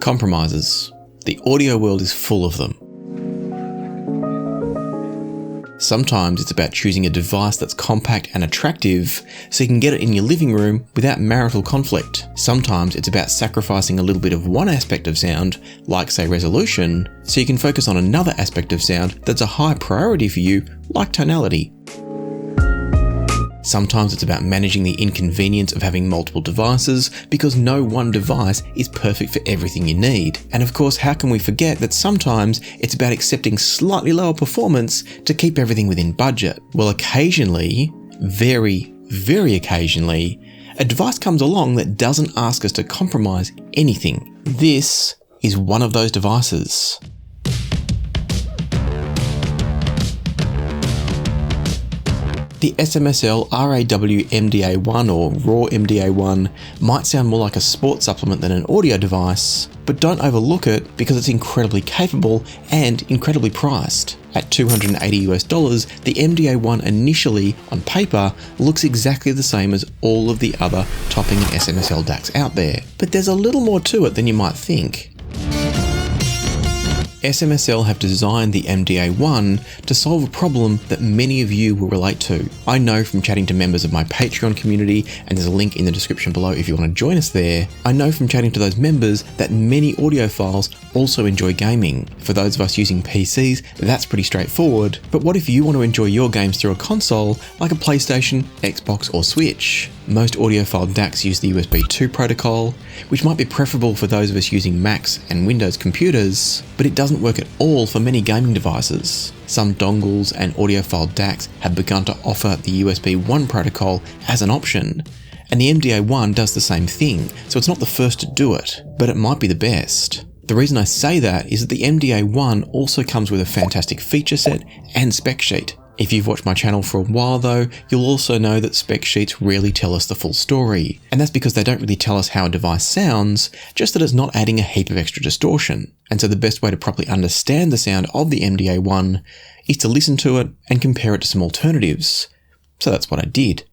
Compromises. The audio world is full of them. Sometimes it's about choosing a device that's compact and attractive so you can get it in your living room without marital conflict. Sometimes it's about sacrificing a little bit of one aspect of sound, like say resolution, so you can focus on another aspect of sound that's a high priority for you, like tonality. Sometimes it's about managing the inconvenience of having multiple devices because no one device is perfect for everything you need. And of course, how can we forget that sometimes it's about accepting slightly lower performance to keep everything within budget? Well, occasionally, very, very occasionally, a device comes along that doesn't ask us to compromise anything. This is one of those devices. The SMSL RAW-MDA1 or RAW-MDA1 might sound more like a sports supplement than an audio device, but don't overlook it because it's incredibly capable and incredibly priced. At $280 US, the MDA1 initially, on paper, looks exactly the same as all of the other topping SMSL DACs out there. But there's a little more to it than you might think. SMSL have designed the MDA1 to solve a problem that many of you will relate to. I know from chatting to members of my Patreon community, and there's a link in the description below if you want to join us there. I know from chatting to those members that many audiophiles also enjoy gaming. For those of us using PCs, that's pretty straightforward. But what if you want to enjoy your games through a console like a PlayStation, Xbox or Switch? Most audiophile DACs use the USB 2 protocol, which might be preferable for those of us using Macs and Windows computers, but it doesn't work at all for many gaming devices. Some dongles and audiophile DACs have begun to offer the USB 1 protocol as an option, and the MDA1 does the same thing, so it's not the first to do it, but it might be the best. The reason I say that is that the MDA1 also comes with a fantastic feature set and spec sheet. If you've watched my channel for a while though, you'll also know that spec sheets rarely tell us the full story. And that's because they don't really tell us how a device sounds, just that it's not adding a heap of extra distortion. And so the best way to properly understand the sound of the MDA1 is to listen to it and compare it to some alternatives. So that's what I did.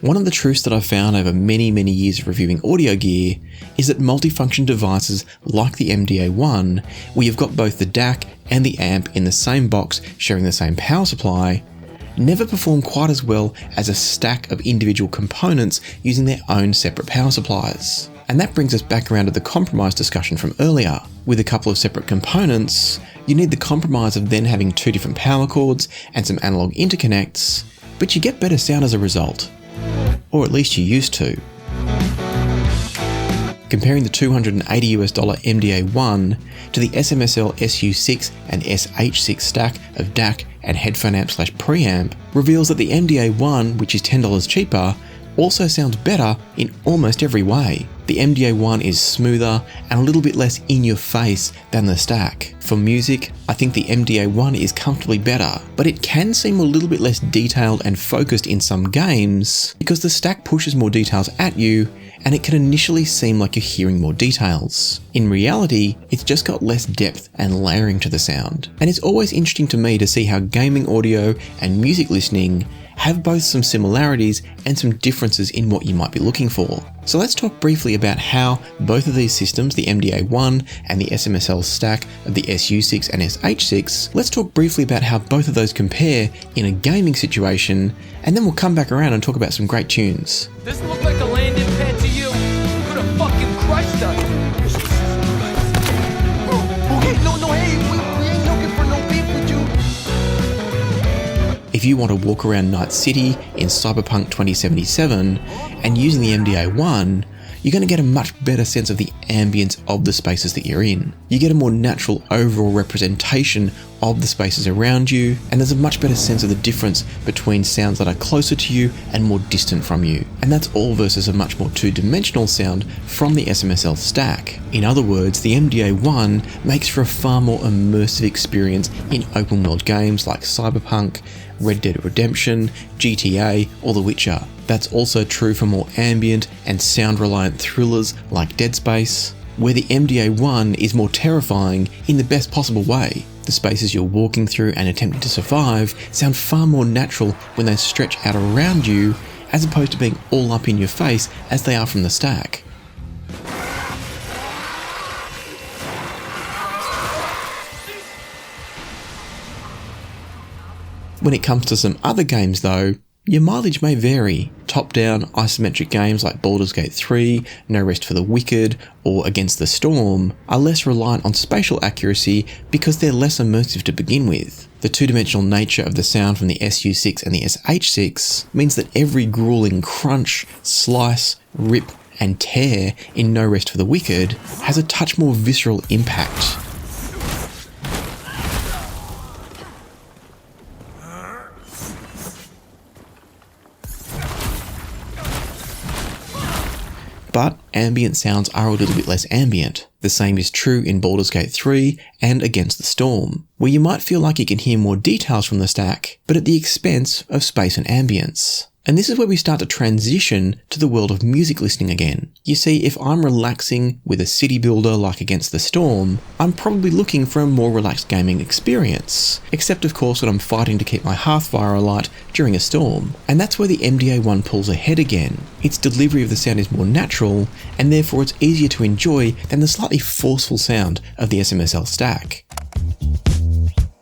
One of the truths that I've found over many years of reviewing audio gear is that multifunction devices like the MDA1, where you've got both the DAC and the amp in the same box sharing the same power supply, never perform quite as well as a stack of individual components using their own separate power supplies. And that brings us back around to the compromise discussion from earlier. With a couple of separate components, you need the compromise of then having two different power cords and some analog interconnects, but you get better sound as a result. Or at least you used to. Comparing the $280 MDA1 to the SMSL SU-6 and SH-6 stack of DAC and headphone amp / preamp reveals that the MDA1, which is $10 cheaper, also sounds better in almost every way. The MDA1 is smoother and a little bit less in your face than the stack. For music, I think the MDA1 is comfortably better, but it can seem a little bit less detailed and focused in some games because the stack pushes more details at you and it can initially seem like you're hearing more details. In reality, it's just got less depth and layering to the sound. And it's always interesting to me to see how gaming audio and music listening have both some similarities and some differences in what you might be looking for. So let's talk briefly about how both of these systems, the MDA1 and the SMSL stack of the SU-6 and SH-6, let's talk briefly about how both of those compare in a gaming situation, and then we'll come back around and talk about some great tunes. This look like a landing pad to you. Could have fucking crushed us. Okay, no, hey, we ain't looking for no beef with you. If you want to walk around Night City in Cyberpunk 2077 and using the MDA1, you're going to get a much better sense of the ambience of the spaces that you're in. You get a more natural overall representation of the spaces around you, and there's a much better sense of the difference between sounds that are closer to you and more distant from you. And that's all versus a much more two-dimensional sound from the SMSL stack. In other words, the MDA1 makes for a far more immersive experience in open world games like Cyberpunk, Red Dead Redemption, GTA, or The Witcher. That's also true for more ambient and sound-reliant thrillers like Dead Space, where the MDA1 is more terrifying in the best possible way. The spaces you're walking through and attempting to survive sound far more natural when they stretch out around you, as opposed to being all up in your face as they are from the stack. When it comes to some other games though, your mileage may vary. Top-down isometric games like Baldur's Gate 3, No Rest for the Wicked, or Against the Storm are less reliant on spatial accuracy because they're less immersive to begin with. The two-dimensional nature of the sound from the SU-6 and the SH-6 means that every grueling crunch, slice, rip, and tear in No Rest for the Wicked has a touch more visceral impact. But ambient sounds are a little bit less ambient. The same is true in Baldur's Gate 3 and Against the Storm, where you might feel like you can hear more details from the stack, but at the expense of space and ambience. And this is where we start to transition to the world of music listening again. You see, if I'm relaxing with a city builder like Against the Storm, I'm probably looking for a more relaxed gaming experience. Except of course when I'm fighting to keep my hearthfire alight during a storm. And that's where the MDA1 pulls ahead again. Its delivery of the sound is more natural, and therefore it's easier to enjoy than the slightly forceful sound of the SMSL stack.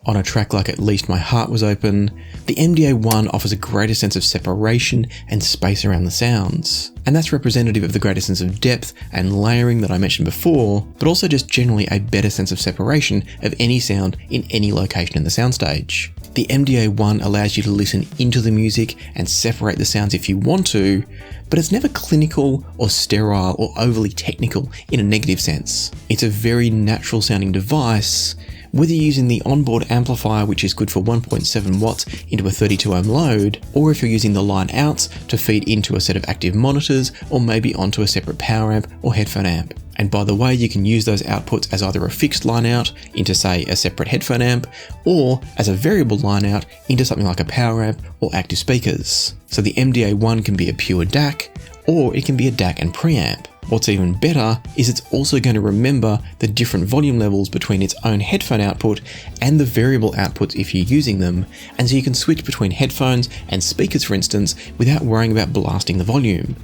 On a track like At Least My Heart Was Open, the MDA1 offers a greater sense of separation and space around the sounds. And that's representative of the greater sense of depth and layering that I mentioned before, but also just generally a better sense of separation of any sound in any location in the soundstage. The MDA1 allows you to listen into the music and separate the sounds if you want to, but it's never clinical or sterile or overly technical in a negative sense. It's a very natural sounding device, whether you're using the onboard amplifier, which is good for 1.7 watts into a 32 ohm load, or if you're using the line outs to feed into a set of active monitors, or maybe onto a separate power amp or headphone amp. And by the way, you can use those outputs as either a fixed line out into say a separate headphone amp, or as a variable line out into something like a power amp or active speakers. So the MDA1 can be a pure DAC, or it can be a DAC and preamp. What's even better is it's also going to remember the different volume levels between its own headphone output and the variable outputs if you're using them, and so you can switch between headphones and speakers for instance without worrying about blasting the volume.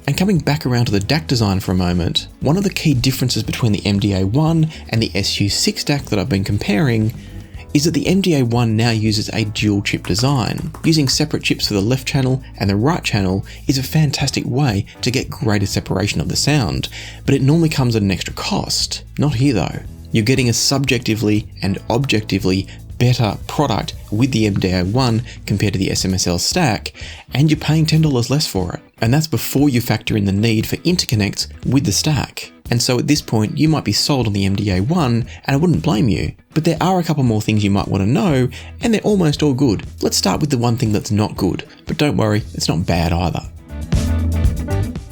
And coming back around to the DAC design for a moment, one of the key differences between the MDA1 and the SU-6 DAC that I've been comparing is that the MDA1 now uses a dual chip design. Using separate chips for the left channel and the right channel is a fantastic way to get greater separation of the sound, but it normally comes at an extra cost. Not here though. You're getting a subjectively and objectively better product with the MDA1 compared to the SMSL stack, and you're paying $10 less for it. And that's before you factor in the need for interconnects with the stack. And so at this point, you might be sold on the MDA1, and I wouldn't blame you. But there are a couple more things you might want to know, and they're almost all good. Let's start with the one thing that's not good, but don't worry, it's not bad either.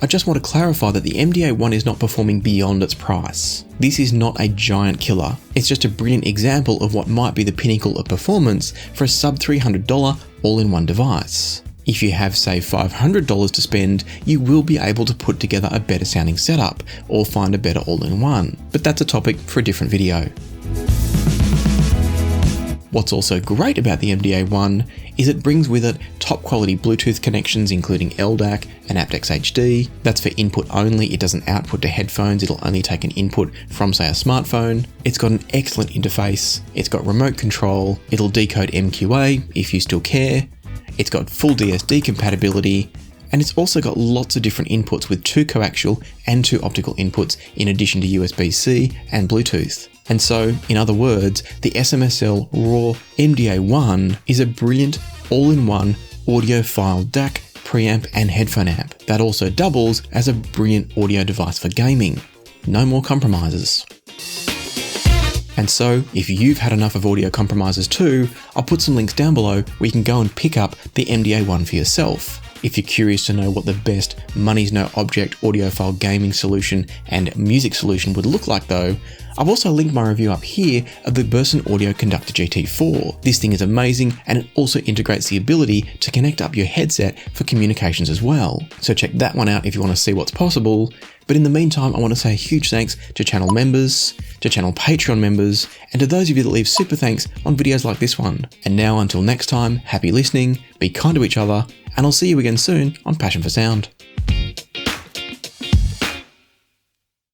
I just want to clarify that the MDA1 is not performing beyond its price. This is not a giant killer. It's just a brilliant example of what might be the pinnacle of performance for a sub $300 all-in-one device. If you have, say, $500 to spend, you will be able to put together a better sounding setup or find a better all-in-one, but that's a topic for a different video. What's also great about the MDA1 is it brings with it top quality Bluetooth connections including LDAC and aptX HD. That's for input only, it doesn't output to headphones, it'll only take an input from say a smartphone. It's got an excellent interface, it's got remote control, it'll decode MQA if you still care, it's got full DSD compatibility, and it's also got lots of different inputs with 2 coaxial and 2 optical inputs in addition to USB-C and Bluetooth. And so, in other words, the SMSL RAW-MDA1 is a brilliant all-in-one audiophile DAC, preamp and headphone amp that also doubles as a brilliant audio device for gaming. No more compromises. And so, if you've had enough of audio compromises too, I'll put some links down below where you can go and pick up the MDA1 for yourself. If you're curious to know what the best money's no object audiophile gaming solution and music solution would look like though, I've also linked my review up here of the Burson Audio Conductor GT4. This thing is amazing, and it also integrates the ability to connect up your headset for communications as well. So check that one out if you want to see what's possible. But in the meantime, I want to say a huge thanks to channel members, to channel Patreon members, and to those of you that leave super thanks on videos like this one. And now until next time, happy listening, be kind to each other, and I'll see you again soon on Passion for Sound.